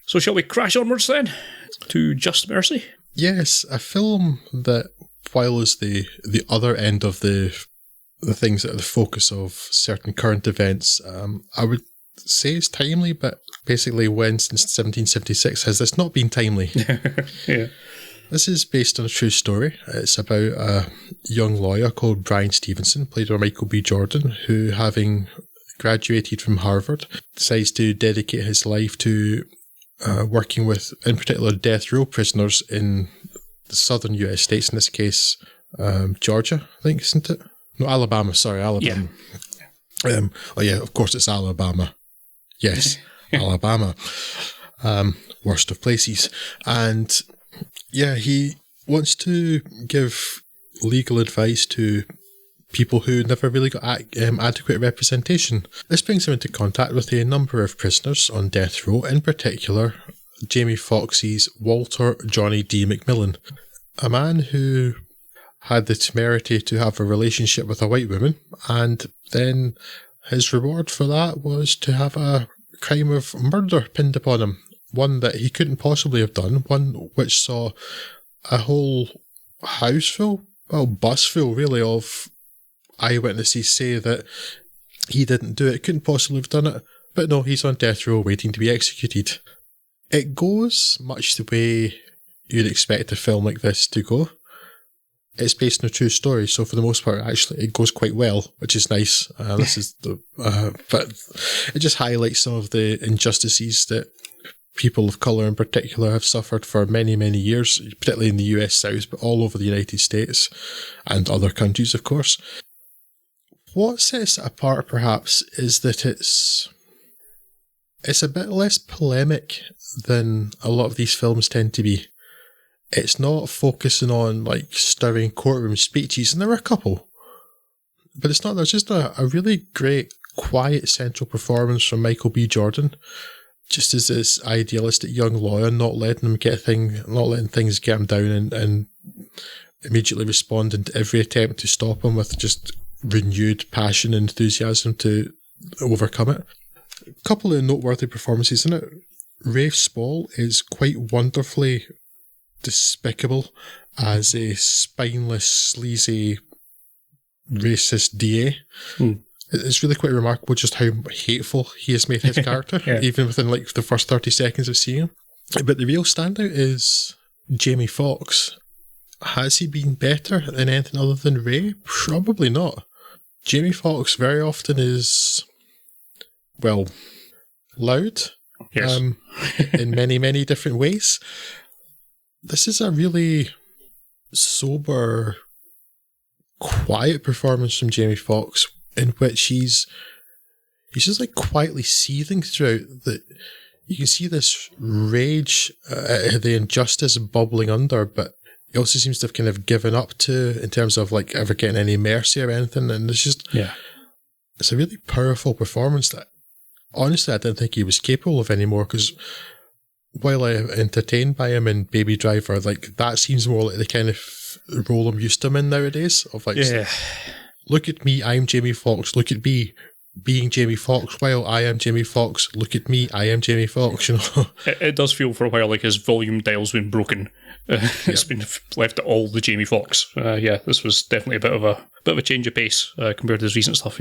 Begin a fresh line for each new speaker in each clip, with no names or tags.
So shall we crash onwards then to Just Mercy?
Yes, a film that, while is the other end of the things that are the focus of certain current events, I would say is timely, but basically when since 1776 has this not been timely?
Yeah.
This is based on a true story. It's about a young lawyer called Brian Stevenson, played by Michael B. Jordan, who, having graduated from Harvard, decides to dedicate his life to working with, in particular, death row prisoners in the southern US states, in this case, Georgia, I think, isn't it? No, Alabama, sorry, Alabama. Yeah. Of course it's Alabama. Yes, Alabama. Worst of places. And yeah, he wants to give legal advice to people who never really got adequate representation. This brings him into contact with a number of prisoners on death row, in particular Jamie Foxx's Walter Johnny D. McMillan, a man who had the temerity to have a relationship with a white woman, and then his reward for that was to have a crime of murder pinned upon him, one that he couldn't possibly have done, one which saw a whole house full, well, bus full really, of eyewitnesses say that he didn't do it, couldn't possibly have done it, but no, he's on death row waiting to be executed. It goes much the way you'd expect a film like this to go. It's based on a true story, so for the most part, actually, it goes quite well, which is nice. But it just highlights some of the injustices that people of colour in particular have suffered for many, many years, particularly in the US South, but all over the United States and other countries, of course. What sets it apart, perhaps, is that it's a bit less polemic than a lot of these films tend to be. It's not focusing on, like, stirring courtroom speeches, and there are a couple. But it's not, there's just a really great, quiet central performance from Michael B. Jordan, just as this idealistic young lawyer, not letting things get him down and immediately responding to every attempt to stop him with just renewed passion and enthusiasm to overcome it. A couple of noteworthy performances in it. Rafe Spall is quite wonderfully despicable as a spineless, sleazy, racist DA. It's really quite remarkable just how hateful he has made his character, even within like the first 30 seconds of seeing him. But the real standout is Jamie Foxx. Has he been better than anything other than Ray? Probably not. Jamie Foxx very often is, well, loud.
Yes.
In many, many different ways. This is a really sober, quiet performance from Jamie Foxx, in which he's just like quietly seething throughout. That you can see this rage, the injustice bubbling under, but he also seems to have kind of given up to in terms of like ever getting any mercy or anything. And it's just, it's a really powerful performance that honestly I didn't think he was capable of anymore, because while I'm entertained by him in Baby Driver, like that seems more like the kind of role I'm used to him in nowadays. Of like, look at me, I'm Jamie Foxx. Look at me, being Jamie Foxx. While I am Jamie Foxx, look at me, I am Jamie Foxx. You know,
it does feel for a while like his volume dial's been broken. It's been left at all the Jamie Foxx. This was definitely a bit of a change of pace compared to his recent stuff.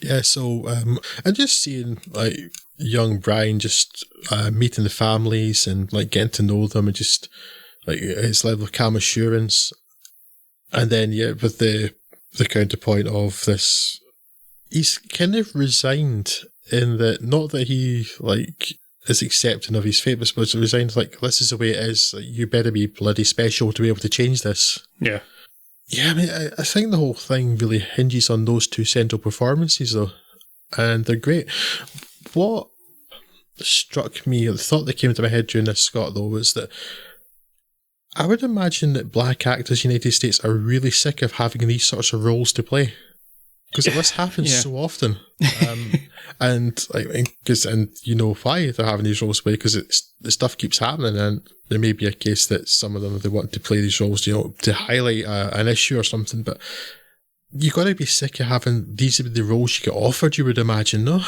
Yeah, so and just seeing like young Brian just meeting the families and like getting to know them, and just like his level of calm assurance, and then with the counterpoint of this, he's kind of resigned in that, not that he like is accepting of his fate, but he's resigned like this is the way it is. Like, you better be bloody special to be able to change this. Yeah, I mean, I think the whole thing really hinges on those two central performances, though, and they're great. What struck me, the thought that came into my head during this, Scott, though, was that I would imagine that black actors in the United States are really sick of having these sorts of roles to play, because this happens so often, and you know why they're having these roles to play, because the stuff keeps happening, and there may be a case that some of them, they want to play these roles, you know, to highlight an issue or something, but you got to be sick of having these be the roles you get offered, you would imagine, no?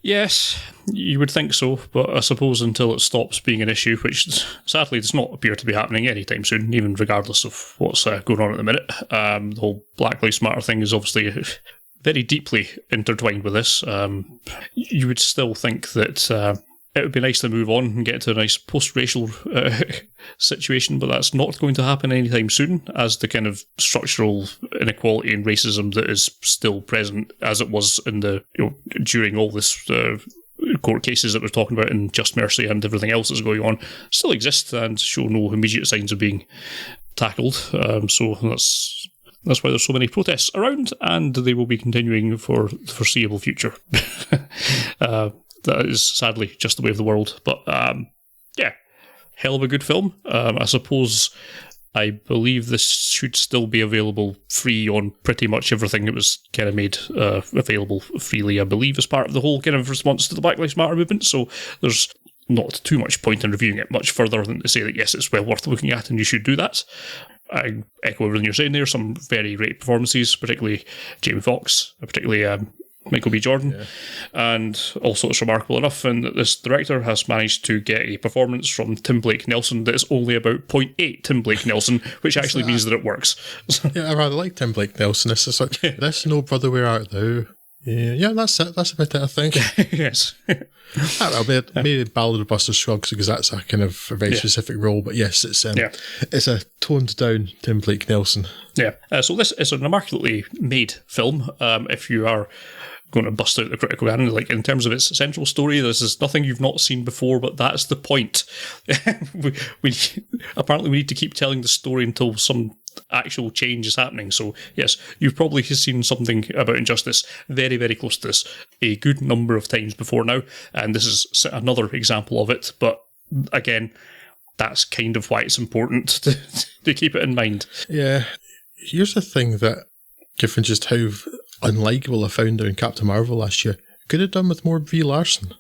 Yes, you would think so, but I suppose until it stops being an issue, which sadly does not appear to be happening anytime soon, even regardless of what's going on at the minute. The whole Black Lives Matter thing is obviously very deeply intertwined with this. You would still think that it would be nice to move on and get to a nice post-racial situation, but that's not going to happen anytime soon, as the kind of structural inequality and racism that is still present, as it was in the during all this court cases that we're talking about in Just Mercy and everything else that's going on, still exists and show no immediate signs of being tackled. So that's why there's so many protests around, and they will be continuing for the foreseeable future. That is sadly just the way of the world. But yeah, hell of a good film. I suppose I believe this should still be available free on pretty much everything that was kind of made available freely, I believe, as part of the whole kind of response to the Black Lives Matter movement. So there's not too much point in reviewing it much further than to say that yes, it's well worth looking at and you should do that. I echo everything you're saying there. Some very great performances, particularly Jamie Foxx, particularly Michael B. Jordan. And also it's remarkable enough in that this director has managed to get a performance from Tim Blake Nelson that is only about 0.8 Tim Blake Nelson, which actually means that it works.
Yeah, I rather like Tim Blake Nelson. It's just like, this No Brother Where Art Thou? Yeah, that's it. That's about it, I think.
Yes.
Maybe Ballad of Buster Scruggs, because that's a kind of a very specific role, but yes, it's a toned down Tim Blake Nelson. Yeah.
So this is an immaculately made film. If you are going to bust out the critical end, like in terms of its central story, this is nothing you've not seen before, but that's the point. we need to keep telling the story until some actual change is happening. So yes, you've probably seen something about Injustice very, very close to this a good number of times before now, and this is another example of it. But again, that's kind of why it's important to keep it in mind.
Yeah. Here's the thing that, given just how unlikable I found her in Captain Marvel last year, could have done with more Brie Larson.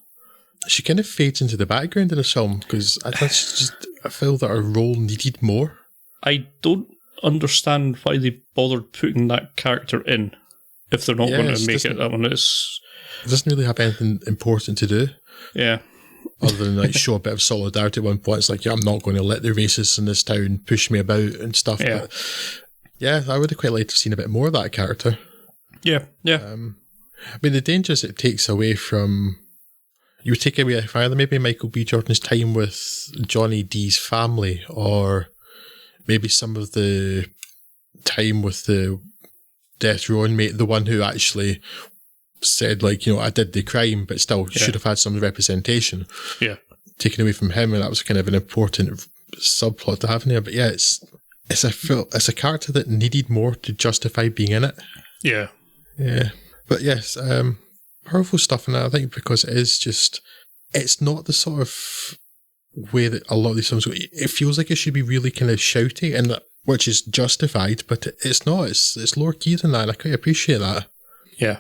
She kind of fades into the background in this film, because I feel that her role needed more.
I don't understand why they bothered putting that character in if they're not going to make it that one. It
doesn't really have anything important to do.
Yeah.
Other than like show a bit of solidarity at one point. It's like, I'm not going to let the racists in this town push me about and stuff.
Yeah.
But yeah, I would have quite liked to have seen a bit more of that character.
Yeah.
I mean, the dangers it takes away from... You would take away either maybe Michael B. Jordan's time with Johnny D's family, or maybe some of the time with the death row inmate, the one who actually said, like, I did the crime, but still should have had some representation.
Yeah.
Taken away from him, and that was kind of an important subplot to have in there. But yeah, it's a character that needed more to justify being in it.
Yeah.
Yeah. But yes, powerful stuff in that, I think, because it is just, it's not the sort of way that a lot of these films go. It feels like it should be really kind of shouty, and which is justified, but it's not. It's lower key than that, and I quite appreciate that.
Yeah.